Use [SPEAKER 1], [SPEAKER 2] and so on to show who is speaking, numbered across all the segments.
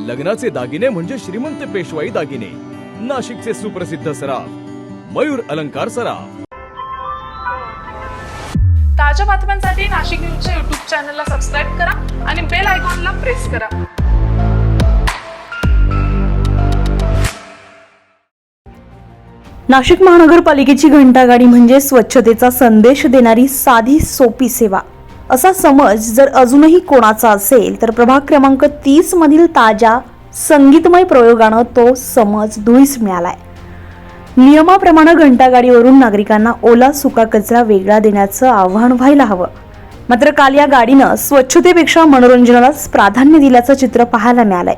[SPEAKER 1] लग्नाचे दागिने म्हणजे श्रीमंत पेशवाई दागिने, नाशिकचे सुप्रसिद्ध सराफ मयूर अलंकार सराफ।
[SPEAKER 2] ताज्या बातम्यांसाठी नाशिक न्यूजच्या YouTube चॅनलला सबस्क्राईब करा आणि बेल आयकॉनला प्रेस करा।
[SPEAKER 3] नाशिक महानगरपालिकेची घंटागाडी म्हणजे स्वच्छतेचा संदेश देणारी साधी सोपी सेवा असा समज जर अजूनही कोणाचा असेल तर प्रभाग क्रमांक 30 मधील ताज्या संगीतमय प्रयोगानं तो समज धुळीस मिळालाय। नियमाप्रमाणे घंटागाडीवरून नागरिकांना ओला सुका कचरा वेगळा देण्याचं आव्हान व्हायला हवं, मात्र काल या गाडीनं स्वच्छतेपेक्षा मनोरंजनालाच प्राधान्य दिल्याचं चित्र पाहायला मिळालंय।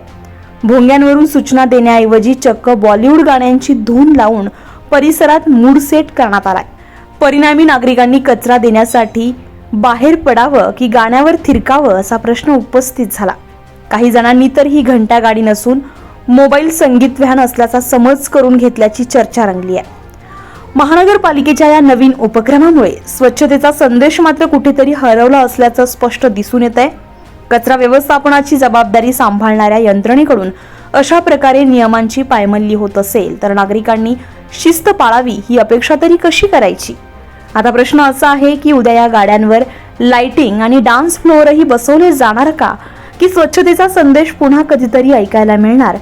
[SPEAKER 3] भोंग्यांवरून सूचना देण्याऐवजी चक्क बॉलिवूड गाण्यांची धून लावून परिसरात मूड सेट करण्यात आलाय। परिणामी नागरिकांनी कचरा देण्यासाठी बाहेर पडावं की गाण्यावर थिरकावं असा प्रश्न उपस्थित झाला। काही जणांनी तर ही घंटा गाडी नसून मोबाईल संगीत व्हॅन असल्याचा समज करून घेतल्याची चर्चा रंगली आहे। महानगरपालिकेच्या या नवीन उपक्रमामुळे स्वच्छतेचा संदेश मात्र कुठेतरी हरवला असल्याचं स्पष्ट दिसून येत आहे। कचरा व्यवस्थापनाची जबाबदारी सांभाळणाऱ्या यंत्रणेकडून अशा प्रकारे नियमांची पायमल्ली होत असेल तर नागरिकांनी शिस्त पाळावी ही अपेक्षा तरी कशी करायची। आता प्रश्न असा आहे की उद्या या गाड्यांवर लाइटिंग आणि डान्स फ्लोअरही बसवले जाणार का, की स्वच्छतेचा संदेश पुन्हा कधीतरी ऐकायला मिळणार।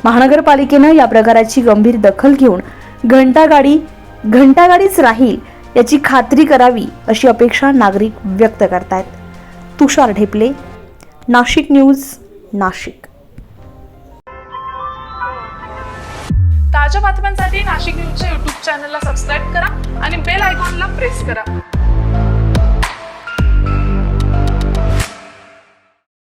[SPEAKER 3] महानगरपालिकेनं या प्रकाराची गंभीर दखल घेऊन घंटागाडीच राहील याची खात्री करावी अशी अपेक्षा नागरिक व्यक्त करतायत। तुषार ढेपले, नाशिक न्यूज, नाशिक।
[SPEAKER 2] ताज्या बातम्यांसाठी नाशिक न्यूजच्या YouTube चॅनलला सबस्क्राईब करा आणि बेल आयकॉनला प्रेस करा।